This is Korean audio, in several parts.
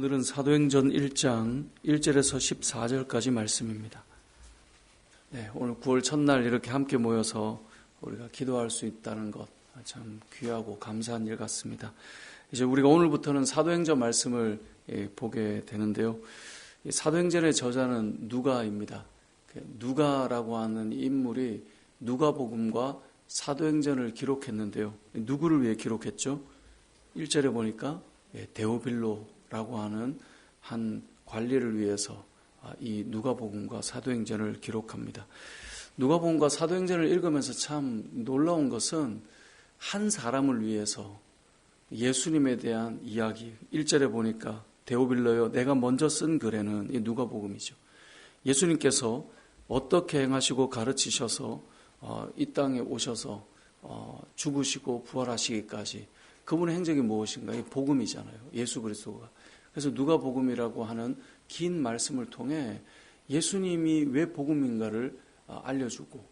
오늘은 사도행전 1장 1절에서 14절까지 말씀입니다. 오늘 9월 첫날 이렇게 함께 모여서 우리가 기도할 수 있다는 것 참 귀하고 감사한 일 같습니다. 이제 우리가 오늘부터는 사도행전 말씀을 보게 되는데요. 사도행전의 저자는 누가입니다. 누가라고 하는 인물이 누가복음과 사도행전을 기록했는데요. 누구를 위해 기록했죠? 1절에 보니까 데오빌로라고 하는 한 관리를 위해서 이 누가복음과 사도행전을 기록합니다. 누가복음과 사도행전을 읽으면서 참 놀라운 것은 한 사람을 위해서 예수님에 대한 이야기, 1절에 보니까 데오빌로여 내가 먼저 쓴 글에는 이 누가복음이죠. 예수님께서 어떻게 행하시고 가르치셔서 이 땅에 오셔서 죽으시고 부활하시기까지 그분의 행적이 무엇인가? 이 복음이잖아요. 예수 그리스도가. 그래서 누가복음이라고 하는 긴 말씀을 통해 예수님이 왜 복음인가를 알려주고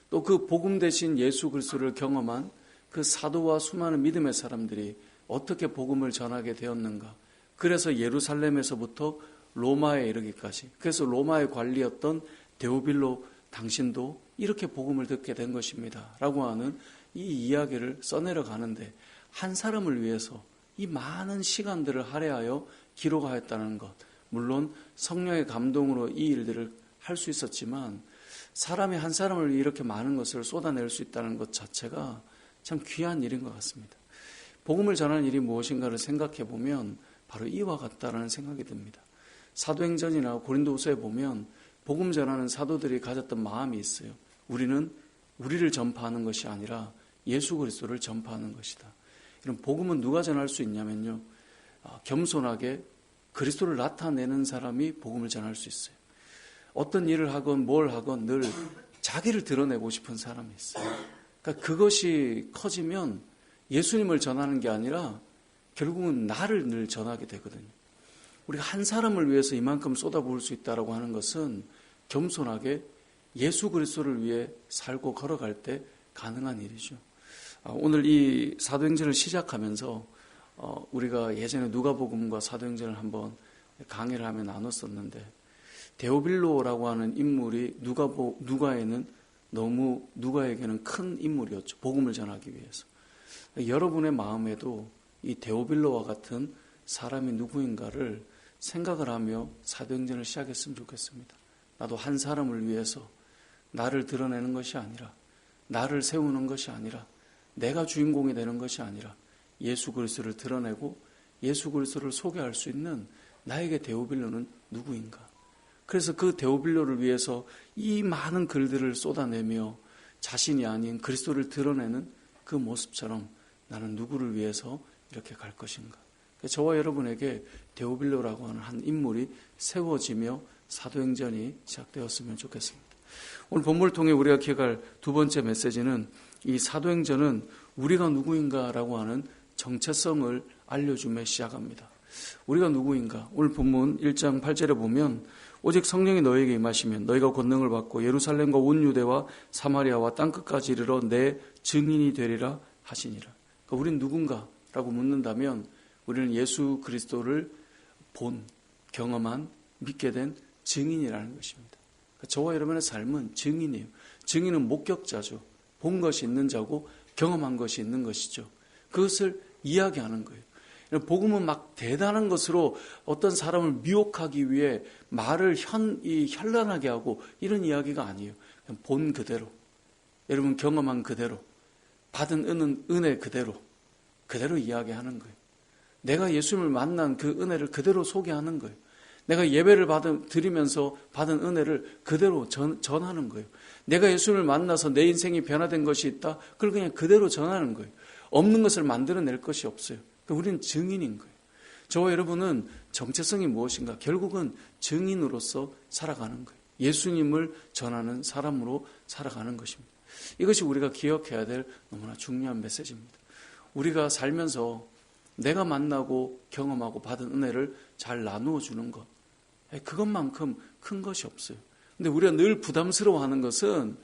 또 그 복음 대신 예수 그리스도를 경험한 그 사도와 수많은 믿음의 사람들이 어떻게 복음을 전하게 되었는가. 그래서 예루살렘에서부터 로마에 이르기까지, 그래서 로마의 관리였던 데오빌로 당신도 이렇게 복음을 듣게 된 것입니다 라고 하는 이 이야기를 써내려 가는데 한 사람을 위해서 이 많은 시간들을 할애하여 기록하였다는 것, 물론 성령의 감동으로 이 일들을 할 수 있었지만 사람이 한 사람을 위해 이렇게 많은 것을 쏟아낼 수 있다는 것 자체가 참 귀한 일인 것 같습니다. 복음을 전하는 일이 무엇인가를 생각해 보면 바로 이와 같다라는 생각이 듭니다. 사도행전이나 고린도후서에 보면 복음 전하는 사도들이 가졌던 마음이 있어요. 우리는 우리를 전파하는 것이 아니라 예수 그리스도를 전파하는 것이다. 이런 복음은 누가 전할 수 있냐면요, 겸손하게 그리스도를 나타내는 사람이 복음을 전할 수 있어요. 어떤 일을 하건 뭘 하건 늘 자기를 드러내고 싶은 사람이 있어요. 그러니까 그것이 커지면 예수님을 전하는 게 아니라 결국은 나를 늘 전하게 되거든요. 우리가 한 사람을 위해서 이만큼 쏟아부을 수 있다고 하는 것은 겸손하게 예수 그리스도를 위해 살고 걸어갈 때 가능한 일이죠. 오늘 이 사도행전을 시작하면서 우리가 예전에 누가복음과 사도행전을 한번 강의를 하며 나눴었는데 데오빌로라고 하는 인물이 누가에는 너무 누가에게는 큰 인물이었죠. 복음을 전하기 위해서. 여러분의 마음에도 이 데오빌로와 같은 사람이 누구인가를 생각을 하며 사도행전을 시작했으면 좋겠습니다. 나도 한 사람을 위해서 나를 드러내는 것이 아니라, 나를 세우는 것이 아니라, 내가 주인공이 되는 것이 아니라 예수 그리스도를 드러내고 예수 그리스도를 소개할 수 있는 나에게 데오빌로는 누구인가? 그래서 그 데오빌로를 위해서 이 많은 글들을 쏟아내며 자신이 아닌 그리스도를 드러내는 그 모습처럼 나는 누구를 위해서 이렇게 갈 것인가. 저와 여러분에게 데오빌로라고 하는 한 인물이 세워지며 사도행전이 시작되었으면 좋겠습니다. 오늘 본문을 통해 우리가 기억할 두 번째 메시지는 이 사도행전은 우리가 누구인가라고 하는 정체성을 알려주며 시작합니다. 우리가 누구인가? 오늘 본문 1장 8절에 보면 오직 성령이 너희에게 임하시면 너희가 권능을 받고 예루살렘과 온 유대와 사마리아와 땅끝까지 이르러 내 증인이 되리라 하시니라. 그러니까 우린 누군가라고 묻는다면 우리는 예수 그리스도를 본, 경험한, 믿게 된 증인이라는 것입니다. 그러니까 저와 여러분의 삶은 증인이에요. 증인은 목격자죠. 본 것이 있는 자고 경험한 것이 있는 것이죠. 그것을 이야기하는 거예요. 복음은 막 대단한 것으로 어떤 사람을 미혹하기 위해 말을 현란하게 하고 이런 이야기가 아니에요. 그냥 본 그대로, 여러분 경험한 그대로, 받은 은혜 그대로 이야기하는 거예요. 내가 예수님을 만난 그 은혜를 그대로 소개하는 거예요. 내가 예배를 드리면서 받은 은혜를 그대로 전하는 거예요. 내가 예수님을 만나서 내 인생이 변화된 것이 있다, 그걸 그냥 그대로 전하는 거예요. 없는 것을 만들어낼 것이 없어요. 우리는 증인인 거예요. 저와 여러분은 정체성이 무엇인가? 결국은 증인으로서 살아가는 거예요. 예수님을 전하는 사람으로 살아가는 것입니다. 이것이 우리가 기억해야 될 너무나 중요한 메시지입니다. 우리가 살면서 내가 만나고 경험하고 받은 은혜를 잘 나누어 주는 것, 그것만큼 큰 것이 없어요. 근데 우리가 늘 부담스러워하는 것은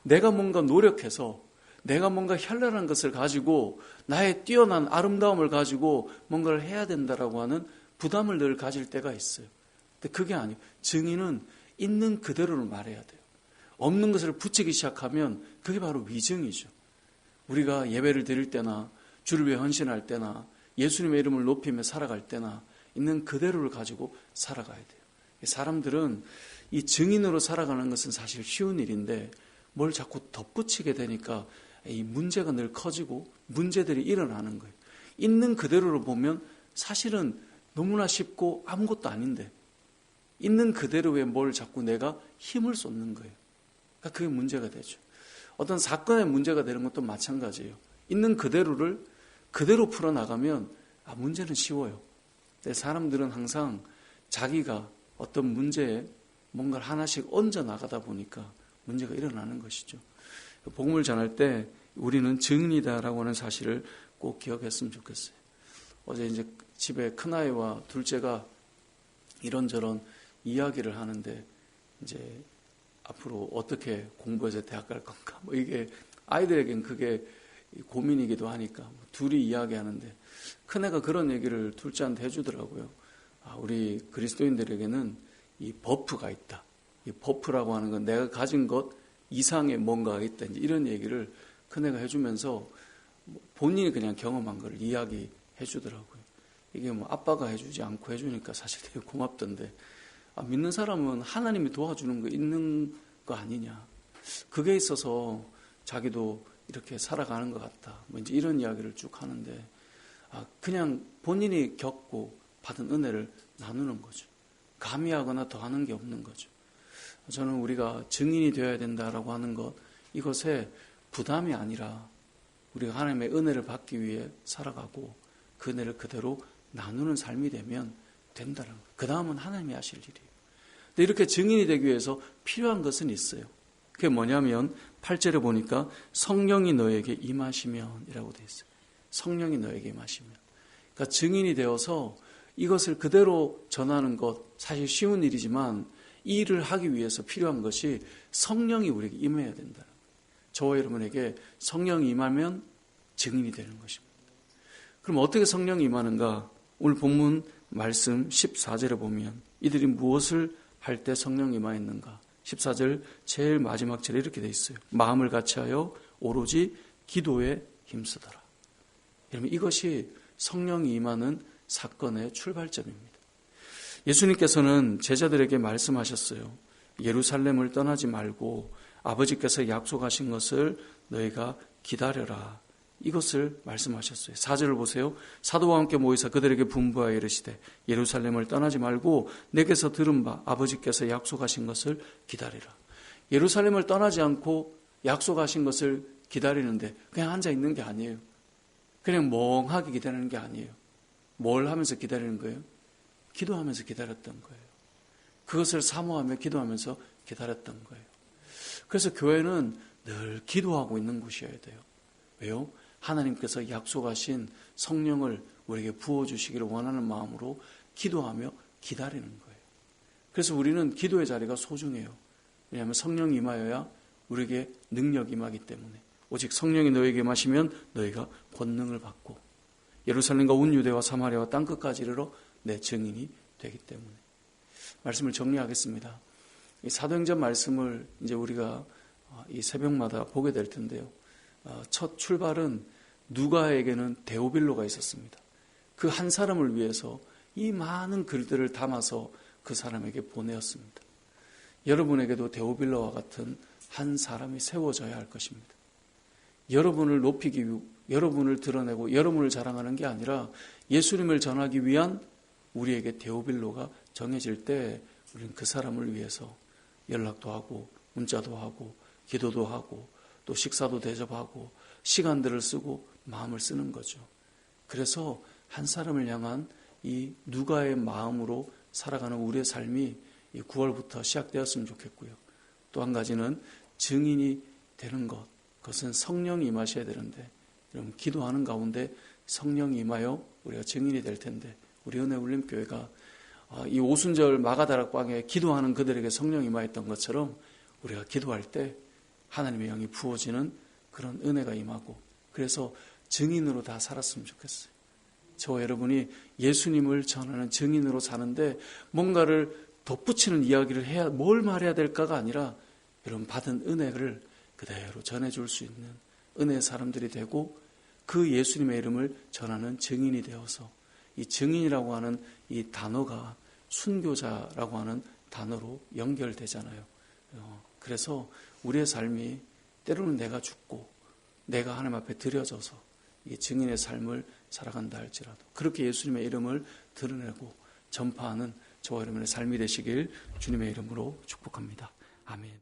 내가 뭔가 노력해서 내가 뭔가 현란한 것을 가지고 나의 뛰어난 아름다움을 가지고 뭔가를 해야 된다라고 하는 부담을 늘 가질 때가 있어요. 근데 그게 아니에요. 증인은 있는 그대로를 말해야 돼요. 없는 것을 붙이기 시작하면 그게 바로 위증이죠. 우리가 예배를 드릴 때나 주를 위해 헌신할 때나 예수님의 이름을 높이며 살아갈 때나 있는 그대로를 가지고 살아가야 돼요. 사람들은 이 증인으로 살아가는 것은 사실 쉬운 일인데 뭘 자꾸 덧붙이게 되니까 이 문제가 늘 커지고 문제들이 일어나는 거예요. 있는 그대로로 보면 사실은 너무나 쉽고 아무것도 아닌데 있는 그대로에 뭘 자꾸 내가 힘을 쏟는 거예요. 그러니까 그게 문제가 되죠. 어떤 사건의 문제가 되는 것도 마찬가지예요. 있는 그대로를 그대로 풀어나가면 문제는 쉬워요. 근데 사람들은 항상 자기가 어떤 문제에 뭔가를 하나씩 얹어 나가다 보니까 문제가 일어나는 것이죠. 복음을 전할 때 우리는 증인이다라고 하는 사실을 꼭 기억했으면 좋겠어요. 어제 이제 집에 큰아이와 둘째가 이런저런 이야기를 하는데 이제 앞으로 어떻게 공부해서 대학 갈 건가 뭐 이게 아이들에겐 그게 고민이기도 하니까 둘이 이야기하는데 큰애가 그런 얘기를 둘째한테 해주더라고요. 우리 그리스도인들에게는 이 버프가 있다. 이 버프라고 하는 건 내가 가진 것 이상의 뭔가가 있다. 이런 얘기를 큰애가 해주면서 본인이 그냥 경험한 걸 이야기해 주더라고요. 이게 뭐 아빠가 해주지 않고 해주니까 사실 되게 고맙던데 믿는 사람은 하나님이 도와주는 거 있는 거 아니냐. 그게 있어서 자기도 이렇게 살아가는 것 같다. 뭐 이제 이런 이야기를 쭉 하는데 그냥 본인이 겪고 받은 은혜를 나누는 거죠. 가미하거나 더하는 게 없는 거죠. 저는 우리가 증인이 되어야 된다라고 하는 것 이것에 부담이 아니라 우리가 하나님의 은혜를 받기 위해 살아가고 그 은혜를 그대로 나누는 삶이 되면 된다는 거예요. 그 다음은 하나님이 하실 일이에요. 근데 이렇게 증인이 되기 위해서 필요한 것은 있어요. 그게 뭐냐면 8절에 보니까 성령이 너에게 임하시면 이라고 되어 있어요. 성령이 너에게 임하시면. 그러니까 증인이 되어서 이것을 그대로 전하는 것 사실 쉬운 일이지만 이 일을 하기 위해서 필요한 것이 성령이 우리에게 임해야 된다는 거예요. 저와 여러분에게 성령이 임하면 증인이 되는 것입니다. 그럼 어떻게 성령이 임하는가? 오늘 본문 말씀 14절에 보면 이들이 무엇을 할 때 성령이 임하였는가? 14절 제일 마지막 절에 이렇게 돼 있어요. 마음을 같이하여 오로지 기도에 힘쓰더라. 여러분 이것이 성령이 임하는 사건의 출발점입니다. 예수님께서는 제자들에게 말씀하셨어요. 예루살렘을 떠나지 말고 아버지께서 약속하신 것을 너희가 기다려라. 이것을 말씀하셨어요. 4절을 보세요. 사도와 함께 모이사 그들에게 분부하여 이르시되 예루살렘을 떠나지 말고 내게서 들은 바 아버지께서 약속하신 것을 기다리라. 예루살렘을 떠나지 않고 약속하신 것을 기다리는데 그냥 앉아 있는 게 아니에요. 그냥 멍하게 기다리는 게 아니에요. 뭘 하면서 기다리는 거예요? 기도하면서 기다렸던 거예요. 그것을 사모하며 기도하면서 기다렸던 거예요. 그래서 교회는 늘 기도하고 있는 곳이어야 돼요. 왜요? 하나님께서 약속하신 성령을 우리에게 부어주시기를 원하는 마음으로 기도하며 기다리는 거예요. 그래서 우리는 기도의 자리가 소중해요. 왜냐하면 성령이 임하여야 우리에게 능력이 임하기 때문에 오직 성령이 너에게 임하시면 너희가 권능을 받고 예루살렘과 온 유대와 사마리아와 땅끝까지 이르러 내 증인이 되기 때문에. 말씀을 정리하겠습니다. 이 사도행전 말씀을 이제 우리가 이 새벽마다 보게 될 텐데요. 첫 출발은 누가에게는 데오빌로가 있었습니다. 그 한 사람을 위해서 이 많은 글들을 담아서 그 사람에게 보내었습니다. 여러분에게도 데오빌로와 같은 한 사람이 세워져야 할 것입니다. 여러분을 높이기 위해 여러분을 드러내고 여러분을 자랑하는 게 아니라 예수님을 전하기 위한 우리에게 데오빌로가 정해질 때 우리는 그 사람을 위해서 연락도 하고 문자도 하고 기도도 하고 또 식사도 대접하고 시간들을 쓰고 마음을 쓰는 거죠. 그래서 한 사람을 향한 이 누가의 마음으로 살아가는 우리의 삶이 9월부터 시작되었으면 좋겠고요. 또 한 가지는 증인이 되는 것, 그것은 성령이 임하셔야 되는데 여러분 기도하는 가운데 성령이 임하여 우리가 증인이 될 텐데 우리 은혜울림교회가 이 오순절 마가다락방에 기도하는 그들에게 성령이 임하였던 것처럼 우리가 기도할 때 하나님의 영이 부어지는 그런 은혜가 임하고 그래서 증인으로 다 살았으면 좋겠어요. 저와 여러분이 예수님을 전하는 증인으로 사는데 뭔가를 덧붙이는 이야기를 해야, 뭘 말해야 될까가 아니라 여러분 받은 은혜를 그대로 전해줄 수 있는 은혜의 사람들이 되고 그 예수님의 이름을 전하는 증인이 되어서 이 증인이라고 하는 이 단어가 순교자라고 하는 단어로 연결되잖아요. 그래서 우리의 삶이 때로는 내가 죽고 내가 하나님 앞에 드려져서 이 증인의 삶을 살아간다 할지라도 그렇게 예수님의 이름을 드러내고 전파하는 저와 여러분의 삶이 되시길 주님의 이름으로 축복합니다. 아멘.